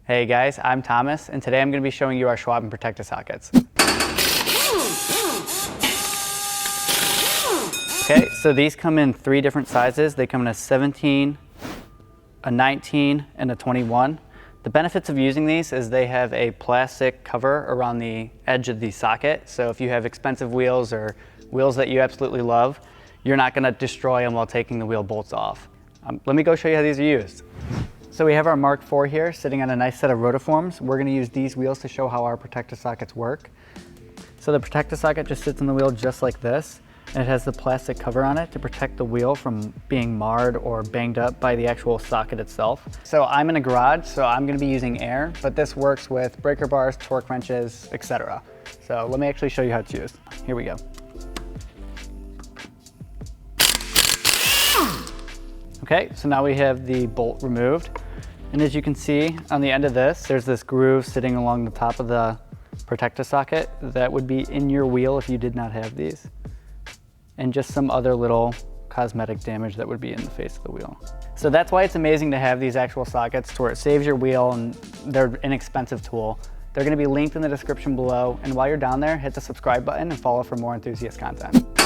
Hey guys, I'm Thomas, and today I'm going to be showing you our Schwaben Protecta Sockets. Okay, so these come in 3 different sizes. They come in a 17, a 19, and a 21. The benefits of using these is they have a plastic cover around the edge of the socket. So if you have expensive wheels or wheels that you absolutely love, you're not going to destroy them while taking the wheel bolts off. Let me go show you how these are used. So we have our Mark IV here sitting on a nice set of rotiforms. We're going to use these wheels to show how our Protecta sockets work. So the Protecta socket just sits on the wheel just like this, and it has the plastic cover on it to protect the wheel from being marred or banged up by the actual socket itself. So I'm in a garage, so I'm going to be using air, but this works with breaker bars, torque wrenches, etc. So let me actually show you how it's used. Here we go. Okay, so now we have the bolt removed. And as you can see on the end of this, there's this groove sitting along the top of the Protecta socket that would be in your wheel if you did not have these. And just some other little cosmetic damage that would be in the face of the wheel. So that's why it's amazing to have these actual sockets to where it saves your wheel, and they're an inexpensive tool. They're going to be linked in the description below. And while you're down there, hit the subscribe button and follow for more enthusiast content.